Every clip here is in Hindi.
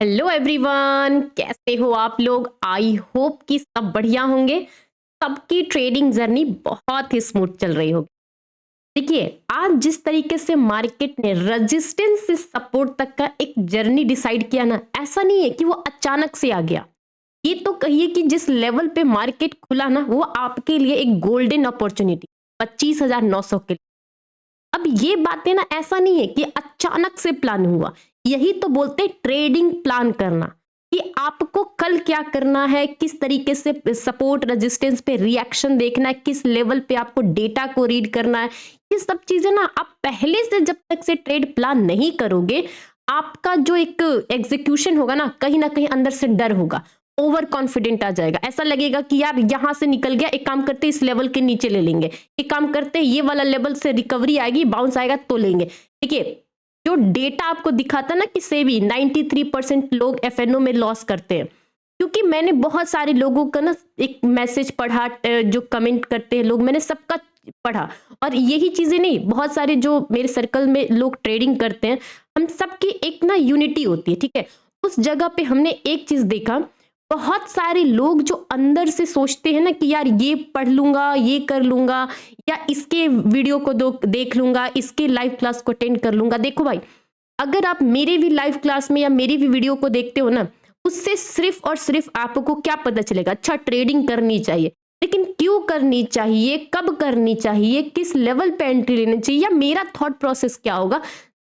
हेलो एवरीवन, कैसे हो आप लोग। आई होप कि सब बढ़िया होंगे। सबकी ट्रेडिंग जर्नी बहुत ही स्मूथ चल रही होगी। देखिए, आज जिस तरीके से मार्केट ने रेजिस्टेंस से सपोर्ट तक का एक जर्नी डिसाइड किया ना, ऐसा नहीं है कि वो अचानक से आ गया। ये तो कहिए कि जिस लेवल पे मार्केट खुला ना, वो आपके लिए एक गोल्डन अपॉर्चुनिटी 25,900 के। अब ये बातें ना, ऐसा नहीं है कि अचानक से प्लान हुआ। यही तो बोलते हैं ट्रेडिंग प्लान करना, कि आपको कल क्या करना है, किस तरीके से सपोर्ट रेजिस्टेंस पे रिएक्शन देखना है, किस लेवल पे आपको डेटा को रीड करना है। ये सब चीजें ना आप पहले से जब तक से ट्रेड प्लान नहीं करोगे, आपका जो एक एग्जीक्यूशन होगा ना कहीं अंदर से डर होगा, ओवर कॉन्फिडेंट आ जाएगा। ऐसा लगेगा कि यार यहां से निकल गया, एक काम करते इस लेवल के नीचे ले लेंगे, एक काम करते ये वाला लेवल से रिकवरी आएगी, बाउंस आएगा तो लेंगे। देखिए, जो डेटा आपको दिखाता ना कि सेबी 93% लोग एफएनओ में लॉस करते हैं, क्योंकि मैंने बहुत सारे लोगों का ना एक मैसेज पढ़ा, जो कमेंट करते हैं लोग, मैंने सबका पढ़ा। और यही चीजें नहीं, बहुत सारे जो मेरे सर्कल में लोग ट्रेडिंग करते हैं, हम सबकी एक ना यूनिटी होती है, ठीक है। उस जगह पे हमने एक चीज देखा, बहुत सारे लोग जो अंदर से सोचते हैं ना कि यार ये पढ़ लूंगा, ये कर लूंगा, या इसके वीडियो को देख लूंगा, इसके लाइव क्लास को अटेंड कर लूंगा। देखो भाई, अगर आप मेरे भी लाइव क्लास में या मेरी भी वीडियो को देखते हो ना, उससे सिर्फ और सिर्फ आपको क्या पता चलेगा, अच्छा ट्रेडिंग करनी चाहिए, लेकिन क्यों करनी चाहिए, कब करनी चाहिए, किस लेवल पे एंट्री लेनी चाहिए, या मेरा थॉट प्रोसेस क्या होगा,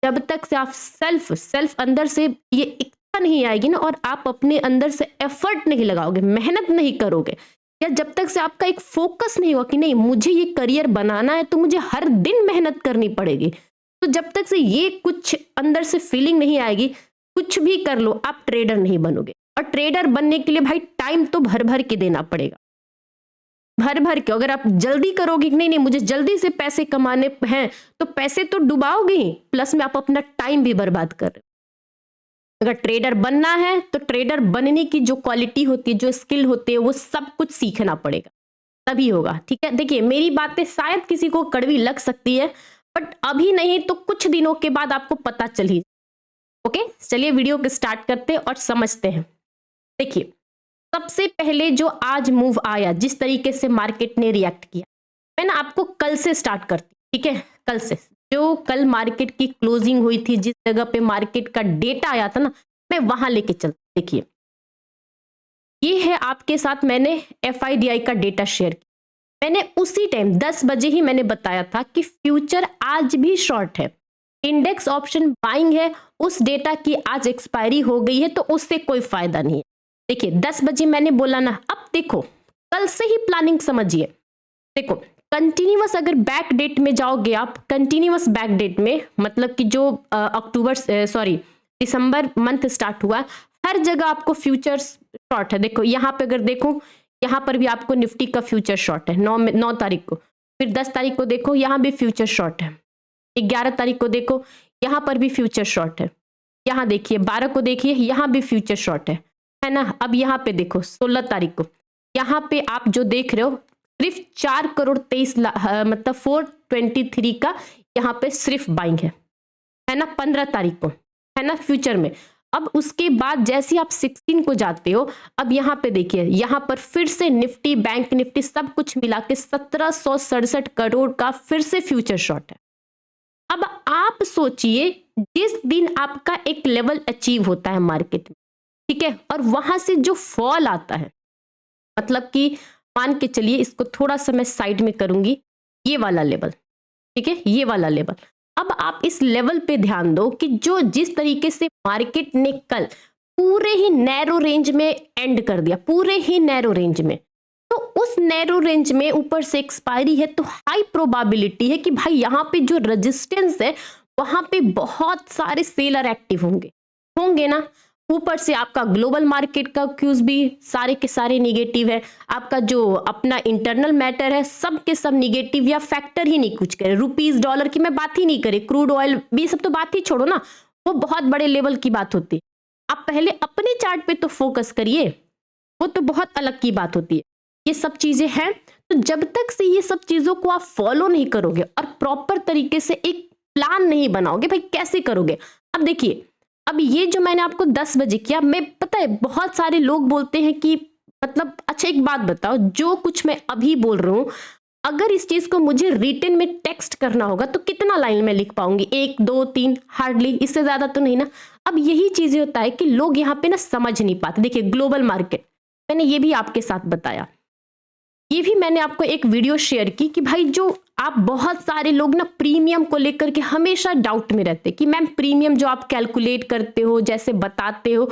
जब तक से आप सेल्फ अंदर से ये इच्छा नहीं आएगी ना, और आप अपने अंदर से एफर्ट नहीं लगाओगे, मेहनत नहीं करोगे, या जब तक से आपका एक फोकस नहीं होगा कि नहीं मुझे ये करियर बनाना है तो मुझे हर दिन मेहनत करनी पड़ेगी, तो जब तक से ये कुछ अंदर से फीलिंग नहीं आएगी, कुछ भी कर लो आप ट्रेडर नहीं बनोगे। और ट्रेडर बनने के लिए भाई टाइम तो भर भर के देना पड़ेगा, भर भर के। अगर आप जल्दी करोगे कि नहीं मुझे जल्दी से पैसे कमाने हैं, तो पैसे तो डुबाओगे ही, प्लस में आप अपना टाइम भी बर्बाद कर रहे हो। अगर ट्रेडर बनना है तो ट्रेडर बनने की जो क्वालिटी होती है, जो स्किल होती है, वो सब कुछ सीखना पड़ेगा, तभी होगा, ठीक है। देखिए, मेरी बातें शायद किसी को कड़वी लग सकती है, बट अभी नहीं तो कुछ दिनों के बाद आपको पता चली। ओके, चलिए वीडियो को स्टार्ट करते हैं और समझते हैं। देखिए, सबसे पहले जो आज मूव आया, जिस तरीके से मार्केट ने रिएक्ट किया, मैं ना आपको कल से स्टार्ट करती, ठीक है। कल से, जो कल मार्केट की क्लोजिंग हुई थी, जिस जगह पे मार्केट का डेटा आया था ना, मैं वहां लेके चलती। देखिए, ये है आपके साथ मैंने एफआईडीआई का डेटा शेयर किया। मैंने उसी टाइम 10 बजे ही मैंने बताया था कि फ्यूचर आज भी शॉर्ट है, इंडेक्स ऑप्शन बाइंग है, उस डेटा की आज एक्सपायरी हो गई है, तो उससे कोई फायदा नहीं है। देखिए, 10 बजे मैंने बोला ना, अब देखो कल से ही प्लानिंग समझिए। देखो, कंटिन्यूअस अगर बैक डेट में जाओगे आप, कंटिन्यूअस बैक डेट में मतलब कि जो दिसंबर मंथ स्टार्ट हुआ, हर जगह आपको फ्यूचर्स शॉर्ट है। देखो यहाँ पे अगर देखो, यहाँ पर भी आपको निफ्टी का फ्यूचर शॉर्ट है 9 तारीख को, फिर 10 तारीख को देखो यहाँ भी फ्यूचर शॉर्ट है, 11 तारीख को देखो यहाँ पर भी फ्यूचर शॉर्ट है, यहाँ देखिए 12 को देखिए यहाँ भी फ्यूचर शॉर्ट है ना। अब यहाँ पे देखो 16 तारीख को, यहाँ पे आप जो देख रहे हो सिर्फ 4,23,00,000 मतलब 423 का यहाँ पे सिर्फ बाइंग है ना, 15 तारीख को, है ना फ्यूचर में। अब उसके बाद जैसे आप 16 को जाते हो, अब यहाँ पे देखिए, यहाँ पर फिर से निफ्टी, बैंक निफ्टी सब कुछ मिला के 1767 करोड़ का फिर से फ्यूचर शॉर्ट है। अब आप सोचिए, जिस दिन आपका एक लेवल अचीव होता है मार्केट में, ठीक है, और वहां से जो फॉल आता है, मतलब कि मान के चलिए, इसको थोड़ा सा मैं साइड में करूंगी, ये वाला लेवल, ठीक है, ये वाला लेवल। अब आप इस लेवल पे ध्यान दो कि जो जिस तरीके से मार्केट ने कल पूरे ही नैरो रेंज में एंड कर दिया, पूरे ही नैरो रेंज में, तो उस नैरो रेंज में ऊपर से एक्सपायरी है, तो हाई प्रोबेबिलिटी है कि भाई यहाँ पे जो रेजिस्टेंस है, वहां पे बहुत सारे सेलर एक्टिव होंगे, होंगे ना। ऊपर से आपका ग्लोबल मार्केट का क्यूज भी सारे के सारे निगेटिव है, आपका जो अपना इंटरनल मैटर है सब के सब निगेटिव, या फैक्टर ही नहीं कुछ करे, रुपीस डॉलर की मैं बात ही नहीं करें, क्रूड ऑयल भी सब तो बात ही छोड़ो ना, वो बहुत बड़े लेवल की बात होती है। आप पहले अपने चार्ट पे तो फोकस करिए, वो तो बहुत अलग की बात होती है। ये सब चीजें हैं, तो जब तक से ये सब चीजों को आप फॉलो नहीं करोगे और प्रॉपर तरीके से एक प्लान नहीं बनाओगे, भाई कैसे करोगे। अब देखिए, अब ये जो मैंने आपको 10 बजे किया, मैं पता है बहुत सारे लोग बोलते हैं कि मतलब अच्छा एक बात बताओ, जो कुछ मैं अभी बोल रहा हूँ अगर इस चीज को मुझे रिटन में टेक्स्ट करना होगा तो कितना लाइन में लिख पाऊंगी, 1 2 3, हार्डली, इससे ज्यादा तो नहीं ना। अब यही चीजें होता है कि लोग यहाँ पे ना समझ नहीं पाते। देखिए ग्लोबल मार्केट, मैंने ये भी आपके साथ बताया, ये भी मैंने आपको एक वीडियो शेयर की कि भाई जो आप बहुत सारे लोग ना प्रीमियम को लेकर के हमेशा डाउट में रहते कि मैम प्रीमियम जो आप कैलकुलेट करते हो जैसे बताते हो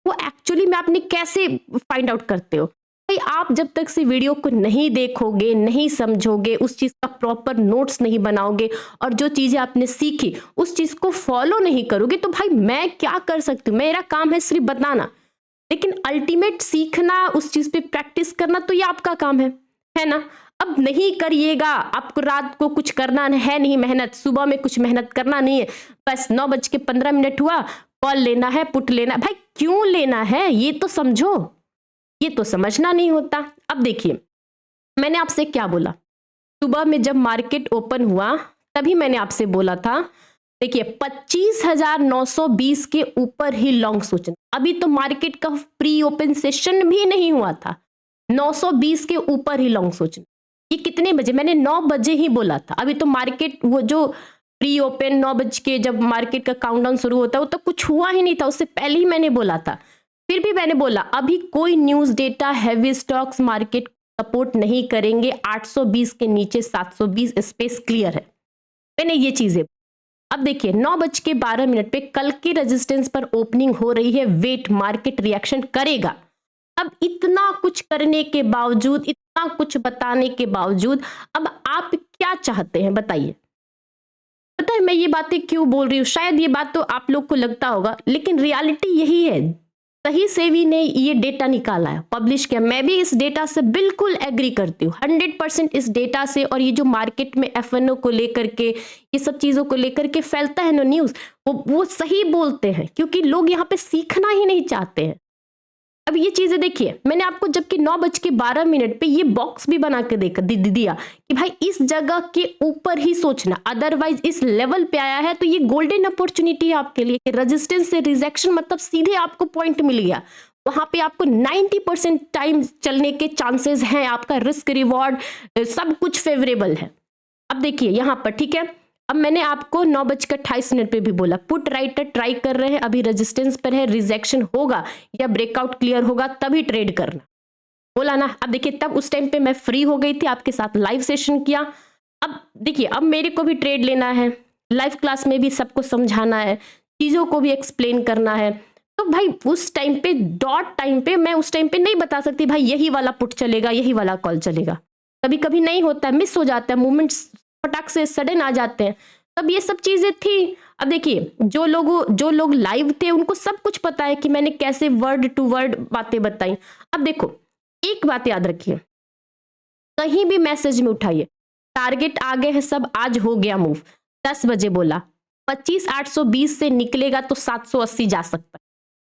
वो एक्चुअली में आपने कैसे फाइंड आउट करते हो। भाई आप जब तक से वीडियो को नहीं देखोगे, नहीं समझोगे, उस चीज का प्रॉपर नोट्स नहीं बनाओगे और जो चीजें आपने सीखी उस चीज को फॉलो नहीं करोगे तो भाई मैं क्या कर सकती हूँ। मेरा काम है सिर्फ बताना, लेकिन अल्टीमेट सीखना, उस चीज पे प्रैक्टिस करना तो ये आपका काम है ना। अब नहीं करिएगा, आपको रात को कुछ करना है नहीं मेहनत, सुबह में कुछ मेहनत करना नहीं है, बस 9:15 हुआ कॉल लेना है, पुट लेना है। भाई क्यों लेना है ये तो समझो, ये तो समझना नहीं होता। अब देखिए मैंने आपसे क्या बोला, सुबह में जब मार्केट ओपन हुआ तभी मैंने आपसे बोला था देखिए 25,920 के ऊपर ही लॉन्ग सोचना। अभी तो मार्केट का प्री ओपन सेशन भी नहीं हुआ था, 920 के ऊपर ही लॉन्ग सोचना। ये कितने बजे, मैंने 9 बजे ही बोला था। अभी तो मार्केट वो जो प्री ओपन 9 बजे के जब मार्केट का काउंटडाउन शुरू होता है वो तो कुछ हुआ ही नहीं था, उससे पहले ही मैंने बोला था। फिर भी मैंने बोला अभी कोई news data heavy stocks market support नहीं करेंगे, 820 के नीचे 720 स्पेस क्लियर है, मैंने ये चीजें। अब देखिए 9:12 पे कल के रेजिस्टेंस पर ओपनिंग हो रही है, वेट मार्केट रिएक्शन करेगा। अब इतना कुछ करने के बावजूद, इतना कुछ बताने के बावजूद अब आप क्या चाहते हैं बताइए। पता है मैं ये बातें क्यों बोल रही हूँ, शायद ये बात तो आप लोग को लगता होगा लेकिन रियलिटी यही है। सही सेवी ने ये डेटा निकाला है, पब्लिश किया, मैं भी इस डेटा से बिल्कुल एग्री करती हूँ 100% इस डेटा से। और ये जो मार्केट में एफएनओ को लेकर के, ये सब चीजों को लेकर के फैलता है ना न्यूज, वो सही बोलते हैं क्योंकि लोग यहाँ पे सीखना ही नहीं चाहते हैं। अब ये चीजें देखिए मैंने आपको जबकि 9:12 पे ये बॉक्स भी बना के दिया कि भाई इस जगह के ऊपर ही सोचना, अदरवाइज इस लेवल पे आया है तो ये गोल्डन अपॉर्चुनिटी है आपके लिए। रेजिस्टेंस से रिजेक्शन मतलब सीधे आपको पॉइंट मिल गया, वहां पे आपको 90% टाइम चलने के चांसेस हैं, आपका रिस्क रिवॉर्ड सब कुछ फेवरेबल है। अब देखिए यहाँ पर ठीक है, अब मैंने आपको 9:28 पे भी बोला पुट राइटर ट्राई कर रहे हैं, अभी रेजिस्टेंस पर है, रिजेक्शन होगा या ब्रेकआउट क्लियर होगा तभी ट्रेड करना, बोला ना। अब देखिए तब उस टाइम पे मैं फ्री हो गई थी, आपके साथ लाइव सेशन किया। अब देखिए अब मेरे को भी ट्रेड लेना है, लाइव क्लास में भी सबको समझाना है, चीजों को भी एक्सप्लेन करना है, तो भाई उस टाइम पे डॉट टाइम पे मैं उस टाइम पे नहीं बता सकती भाई यही वाला पुट चलेगा, यही वाला कॉल चलेगा। कभी कभी नहीं होता है, मिस हो जाता है, मूवमेंट्स फटाक से सडन आ जाते हैं, तब ये सब चीजें थी। अब देखिए जो लोग लाइव थे उनको सब कुछ पता है कि मैंने कैसे वर्ड टू वर्ड बातें बताई। अब देखो एक बात याद रखिए, कहीं भी मैसेज में उठाइए टारगेट आगे है सब, आज हो गया मूव, 10 बजे बोला 25,820 से निकलेगा तो 780 जा सकता है।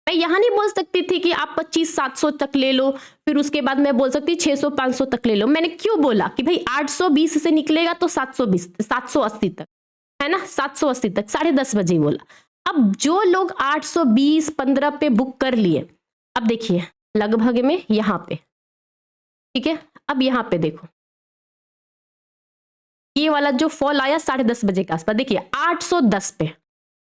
मैं यहां नहीं बोल सकती थी कि आप 25,700 तक ले लो, फिर उसके बाद मैं बोल सकती 600-500 तक ले लो। मैंने क्यों बोला कि भाई 820 से निकलेगा तो 780 तक, है ना, 780 तक, 10:30 बजे ही बोला। अब जो लोग 820-15 पे बुक कर लिए, अब देखिए लगभग में यहां पे ठीक है, अब यहां पे देखो ये वाला जो फॉल आया 10:30 बजे के आसपास, देखिए 810 पे।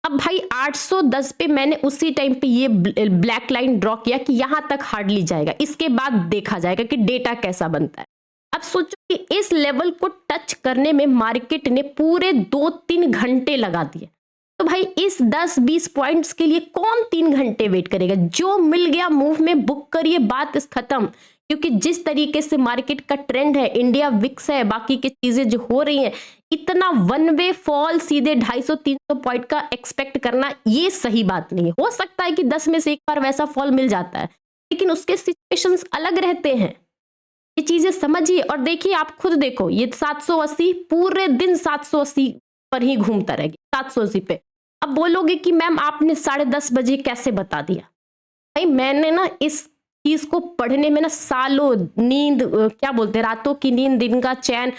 अब भाई 810 पे मैंने उसी टाइम पे ये ब्लैक लाइन ड्रॉ किया कि यहां तक हार्डली जाएगा, इसके बाद देखा जाएगा कि डेटा कैसा बनता है। अब सोचो कि इस लेवल को टच करने में मार्केट ने पूरे 2-3 घंटे लगा दिए, तो भाई इस 10-20 पॉइंट्स के लिए कौन 3 घंटे वेट करेगा। जो मिल गया मूव में बुक करिए, बात खत्म। क्योंकि जिस तरीके से मार्केट का ट्रेंड है, इंडिया विक्स है, बाकी की चीजें जो हो रही हैं, इतना वन वे फॉल सीधे 250-300 पॉइंट का एक्सपेक्ट करना ये सही बात नहीं है। हो सकता है कि 10 में से एक बार वैसा फॉल मिल जाता है, लेकिन उसके सिचुएशंस अलग रहते हैं, ये चीजें समझिए। और देखिए आप खुद देखो ये 780 पूरे दिन 780 पर ही घूमता रहेगा, 780 पे। अब बोलोगे कि मैम आपने 10:30 बजे कैसे बता दिया। भाई मैंने ना इस चीज को पढ़ने में ना सालों नींद, क्या बोलते हैं, रातों की नींद, दिन का चैन,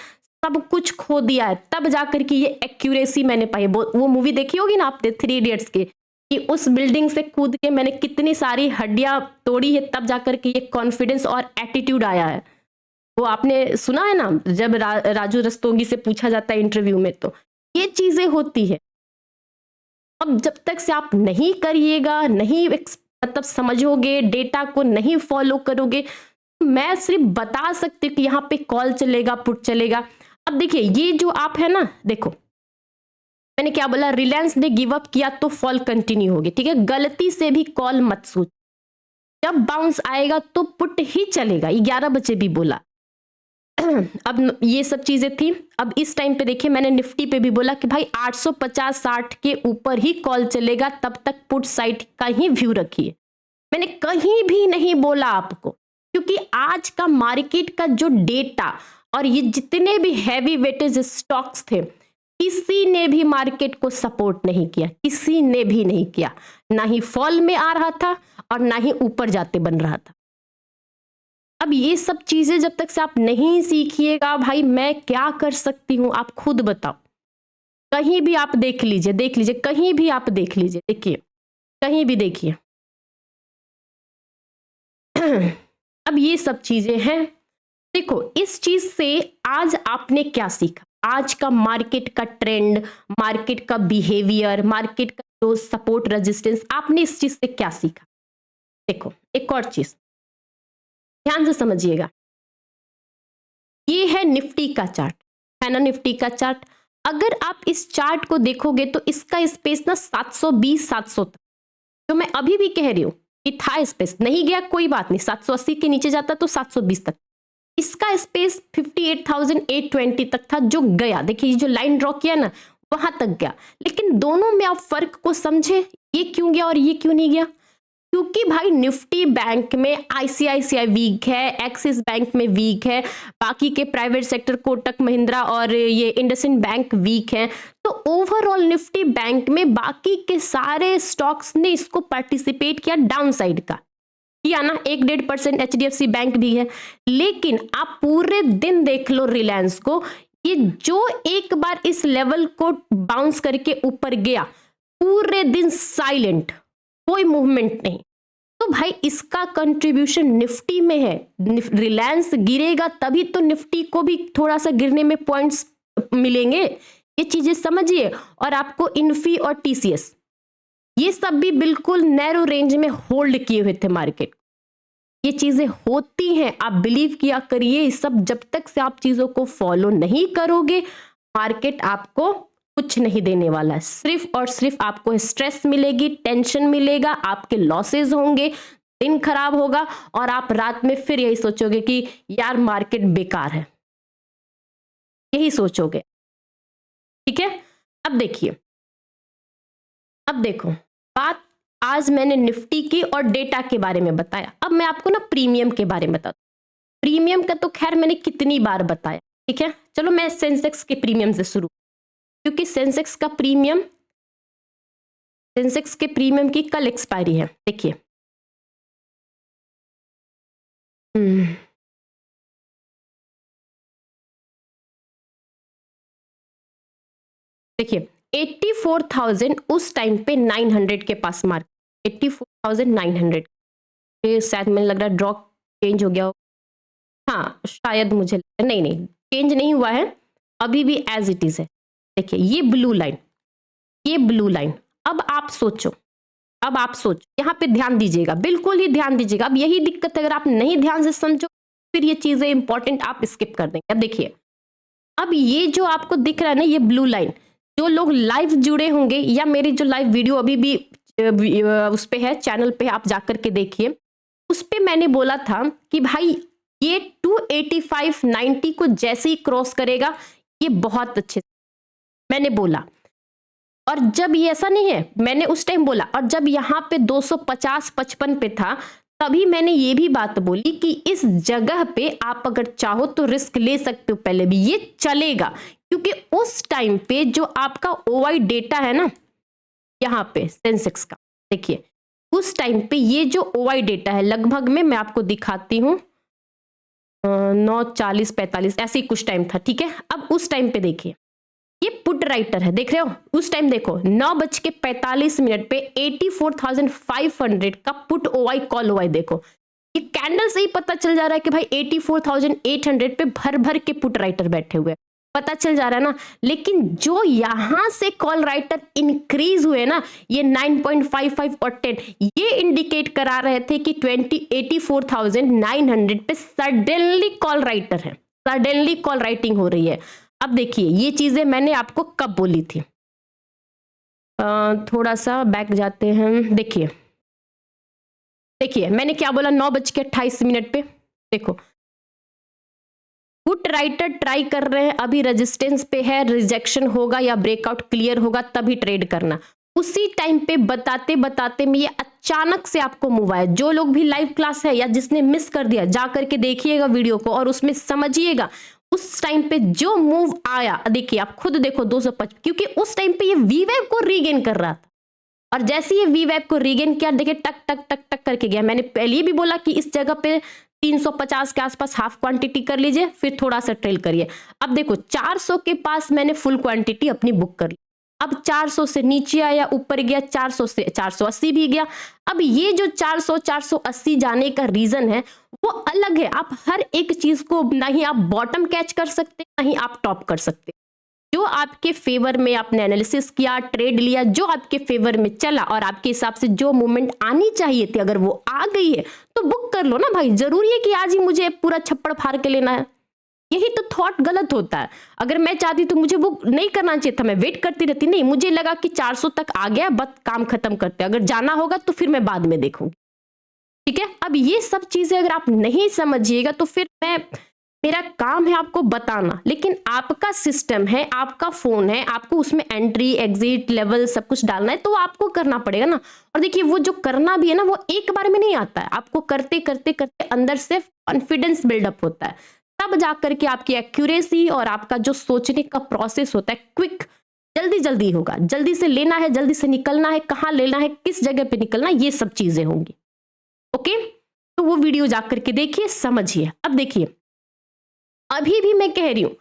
सब कुछ खो दिया है, तब जाकर के ये एक्यूरेसी मैंने पाई। वो मूवी देखी होगी ना आपने 3 इडियट्स के, कि उस बिल्डिंग से कूद के मैंने कितनी सारी हड्डियां तोड़ी है, तब जाकर के ये कॉन्फिडेंस और एटीट्यूड आया है। वो आपने सुना है ना, जब राजू रस्तोगी से पूछा जाता है इंटरव्यू में, तो ये चीजें होती है। अब जब तक से आप नहीं करिएगा, नहीं मतलब समझोगे, डेटा को नहीं फॉलो करोगे, मैं सिर्फ बता सकती हूँ कि यहाँ पे कॉल चलेगा, पुट चलेगा। अब देखिए ये जो आप है ना, देखो मैंने क्या बोला, रिलायंस ने गिव अप किया तो फॉल कंटिन्यू होगी, ठीक है। गलती से भी कॉल मत सोच, जब बाउंस आएगा तो पुट ही चलेगा, 11 बजे भी बोला। अब ये सब चीजें थी। अब इस टाइम पे देखिए, मैंने निफ्टी पे भी बोला कि भाई 850-60 के ऊपर ही कॉल चलेगा, तब तक पुट साइड का ही व्यू रखिए। मैंने कहीं भी नहीं बोला आपको, क्योंकि आज का मार्केट का जो डेटा और ये जितने भी हैवी वेटेज स्टॉक्स थे, किसी ने भी मार्केट को सपोर्ट नहीं किया, किसी ने भी नहीं किया। ना ही फॉल में आ रहा था और ना ही ऊपर जाते बन रहा था। अब ये सब चीजें जब तक से आप नहीं सीखिएगा, भाई मैं क्या कर सकती हूं, आप खुद बताओ। कहीं भी आप देख लीजिए, देख लीजिए, कहीं भी आप देख लीजिए, देखिए कहीं भी देखिए। अब ये सब चीजें हैं। देखो इस चीज से आज आपने क्या सीखा, आज का मार्केट का ट्रेंड, मार्केट का बिहेवियर, मार्केट का जो सपोर्ट रेजिस्टेंस, आपने इस चीज से क्या सीखा। देखो एक और चीज ध्यान से समझिएगा, ये है निफ्टी का चार्ट, है ना, निफ्टी का चार्ट। अगर आप इस चार्ट को देखोगे तो इसका स्पेस ना 720-700 तक, जो मैं अभी भी कह रही हूं कि था स्पेस, नहीं गया कोई बात नहीं, 780 के नीचे जाता तो 720 तक। इसका स्पेस 58,820 तक था, जो गया, देखिए जो लाइन ड्रॉ किया ना वहां तक गया। लेकिन दोनों में आप फर्क को समझे, ये क्यों गया और ये क्यों नहीं गया। क्योंकि भाई निफ्टी बैंक में आईसीआईसीआई वीक है, एक्सिस बैंक में वीक है, बाकी के प्राइवेट सेक्टर कोटक महिंद्रा और ये इंडसइंड बैंक वीक है। तो ओवरऑल निफ्टी बैंक में बाकी के सारे स्टॉक्स ने इसको पार्टिसिपेट किया डाउन साइड का, किया ना, 1-1.5% एचडीएफसी बैंक भी है। लेकिन आप पूरे दिन देख लो रिलायंस को, ये जो एक बार इस लेवल को बाउंस करके ऊपर गया, पूरे दिन साइलेंट, कोई मूवमेंट नहीं। तो भाई इसका कंट्रीब्यूशन निफ्टी में है। रिलायंस गिरेगा तभी तो निफ्टी को भी थोड़ा सा गिरने में पॉइंट्स मिलेंगे, ये चीजें समझिए। और आपको इन्फी और टीसीएस ये सब भी बिल्कुल नैरो रेंज में होल्ड किए हुए थे मार्केट। ये चीजें होती हैं, आप बिलीव किया करिए। सब जब तक से आप चीजों को फॉलो नहीं करोगे, मार्केट आपको कुछ नहीं देने वाला है। सिर्फ और सिर्फ आपको स्ट्रेस मिलेगी, टेंशन मिलेगा, आपके लॉसेस होंगे, दिन खराब होगा और आप रात में फिर यही सोचोगे कि यार मार्केट बेकार है, यही सोचोगे। ठीक है, अब देखिए, अब देखो बात, आज मैंने निफ्टी की और डेटा के बारे में बताया। अब मैं आपको ना प्रीमियम के बारे में बताता हूं। प्रीमियम का तो खैर मैंने कितनी बार बताया, ठीक है। चलो मैं सेंसेक्स के प्रीमियम से शुरू, क्योंकि सेंसेक्स का प्रीमियम, सेंसेक्स के प्रीमियम की कल एक्सपायरी है। देखिए देखिए 84,000 उस टाइम पे 900 के पास मार्क, 84,900। ये शायद मुझे लग रहा है ड्रॉप चेंज हो गया हो, हाँ शायद, मुझे नहीं नहीं चेंज नहीं हुआ है, अभी भी एज इट इज है। देखिए ये ब्लू लाइन, ये ब्लू लाइन। अब आप सोचो, अब आप सोचो, यहाँ पे ध्यान दीजिएगा, बिल्कुल ही ध्यान दीजिएगा। अब यही दिक्कत है, अगर आप नहीं ध्यान से समझो फिर ये चीजें इंपॉर्टेंट आप स्किप कर देंगे। अब देखिए, अब ये जो आपको दिख रहा है ना, ये ब्लू लाइन, जो लोग लाइव जुड़े होंगे या मेरी जो लाइव वीडियो अभी भी उस पे है, चैनल पे आप जाकर के देखिए, उस पे मैंने बोला था कि भाई ये 285-90 को जैसे ही क्रॉस करेगा ये बहुत अच्छे, मैंने बोला। और जब ये ऐसा नहीं है, मैंने उस टाइम बोला, और जब यहाँ पे 250-55 पे था तभी मैंने ये भी बात बोली कि इस जगह पे आप अगर चाहो तो रिस्क ले सकते हो, पहले भी ये चलेगा। क्योंकि उस टाइम पे जो आपका ओआई डेटा है ना, यहाँ पे सेंसेक्स का देखिए, उस टाइम पे ये जो ओआई डेटा है लगभग में मैं आपको दिखाती हूँ, 940-45 ऐसे ही कुछ टाइम था, ठीक है। अब उस टाइम पे देखिए ये पुट राइटर है, देख रहे हो। उस टाइम देखो 9:45 पे 84,500 का पुट ओआई कॉल ओआई, देखो ये कैंडल से ही पता चल जा रहा है कि भाई 84,800 पे भर भर के पुट राइटर बैठे हुए, पता चल जा रहा है ना। लेकिन जो यहां से कॉल राइटर इंक्रीज हुए ना, ये 9.55 और 10, ये इंडिकेट करा रहे थे कि 84,900 पे सडनली कॉल राइटर है, सडनली कॉल राइटिंग हो रही है। अब देखिए ये चीजें मैंने आपको कब बोली थी, थोड़ा सा बैक जाते हैं। देखिए देखिए मैंने क्या बोला 9:28 पे, देखो पुट राइटर ट्राई कर रहे हैं, अभी रेजिस्टेंस पे है, रिजेक्शन होगा या ब्रेकआउट क्लियर होगा तभी ट्रेड करना। उसी टाइम पे बताते बताते में ये अचानक से आपको मूव आया। जो लोग भी लाइव क्लास है या जिसने मिस कर दिया, जा करके देखिएगा वीडियो को और उसमें समझिएगा उस टाइम पे जो मूव आया। देखिए आप खुद देखो 255, क्योंकि उस टाइम पे ये वी वेव को रीगेन कर रहा था, और जैसे ये वी वेव को रीगेन किया, देखिए टक टक टक टक करके गया। मैंने पहले भी बोला कि इस जगह पे 350 के आसपास हाफ क्वांटिटी कर लीजिए, फिर थोड़ा सा ट्रेल करिए। अब देखो 400 के पास मैंने फुल क्वांटिटी अपनी बुक कर ली। अब 400 से नीचे आया, ऊपर गया, 400 से 480 भी गया। अब ये जो 400 480 जाने का रीजन है वो अलग है। आप हर एक चीज को ना ही आप बॉटम कैच कर सकते, ना ही आप टॉप कर सकते। जो आपके फेवर में आपने एनालिसिस किया, ट्रेड लिया, जो आपके फेवर में चला और आपके हिसाब से जो मूवमेंट आनी चाहिए थी, अगर वो आ गई है तो बुक कर लो ना भाई। जरूरी है कि आज ही मुझे पूरा छप्पड़ फाड़ के लेना है? यही तो थॉट गलत होता है। अगर मैं चाहती तो मुझे बुक नहीं करना चाहिए था, मैं वेट करती रहती। नहीं, मुझे लगा कि 400 तक आ गया, बस काम खत्म करते, अगर जाना होगा तो फिर मैं बाद में देखूंगी। ठीक है, अब ये सब चीजें अगर आप नहीं समझिएगा तो फिर मेरा काम है आपको बताना, लेकिन आपका सिस्टम है, आपका फोन है, आपको उसमें एंट्री एग्जिट लेवल सब कुछ डालना है, तो आपको करना पड़ेगा ना। और देखिए वो जो करना भी है ना, वो एक बार में नहीं आता है, आपको करते करते करते अंदर से कॉन्फिडेंस बिल्डअप होता है, तब जाकर के आपकी एक्यूरेसी और आपका जो सोचने का प्रोसेस होता है क्विक, जल्दी जल्दी होगा। जल्दी से लेना है, जल्दी से निकलना है, कहाँ लेना है, किस जगह पे निकलना है, ये सब चीजें होंगी। ओके, तो वो वीडियो जाकर के देखिए, समझिए। अब देखिए अभी भी मैं कह रही हूं,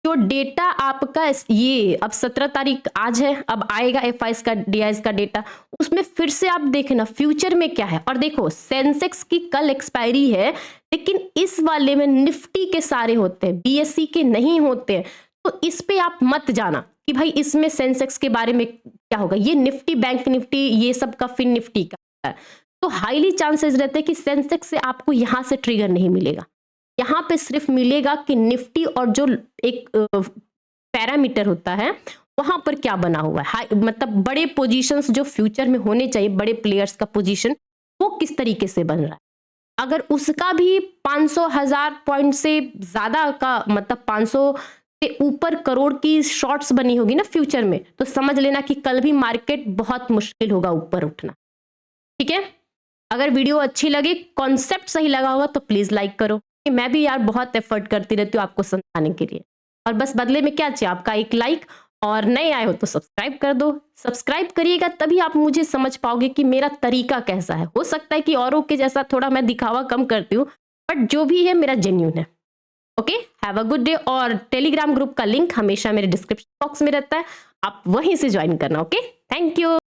जो डेटा आपका ये अब 17 तारीख आज है, अब आएगा FIs का DIs का डेटा, उसमें फिर से आप देखना फ्यूचर में क्या है। और देखो सेंसेक्स की कल एक्सपायरी है, लेकिन इस वाले में निफ्टी के सारे होते हैं, BSE के नहीं होते हैं। तो इस पे आप मत जाना कि भाई इसमें सेंसेक्स के बारे में क्या होगा। ये निफ्टी, बैंक निफ्टी, ये सब का फिन निफ्टी का है, तो हाईली चांसेस रहते हैं कि सेंसेक्स से आपको यहां से ट्रिगर नहीं मिलेगा। यहाँ पे सिर्फ मिलेगा कि निफ्टी और जो एक पैरामीटर होता है वहां पर क्या बना हुआ है, मतलब बड़े पोजीशंस जो फ्यूचर में होने चाहिए, बड़े प्लेयर्स का पोजीशन, वो किस तरीके से बन रहा है। अगर उसका भी 500,000 पॉइंट से ज्यादा का, मतलब 500 से ऊपर करोड़ की शॉर्ट्स बनी होगी ना फ्यूचर में, तो समझ लेना कि कल भी मार्केट बहुत मुश्किल होगा ऊपर उठना। ठीक है, अगर वीडियो अच्छी लगे, कॉन्सेप्ट सही लगा होगा तो प्लीज लाइक करो। मैं भी यार बहुत एफर्ट करती रहती हूँ आपको समझाने के लिए, और बस बदले में क्या चाहिए, आपका एक लाइक, और नए आए हो तो सब्सक्राइब कर दो। सब्सक्राइब करिएगा तभी आप मुझे समझ पाओगे कि मेरा तरीका कैसा है। हो सकता है कि औरों के जैसा थोड़ा मैं दिखावा कम करती हूँ, बट जो भी है मेरा जेन्यून है। Okay, have a good day. और टेलीग्राम ग्रुप का लिंक हमेशा मेरे डिस्क्रिप्शन बॉक्स में रहता है, आप वहीं से ज्वाइन करना। Okay, thank you.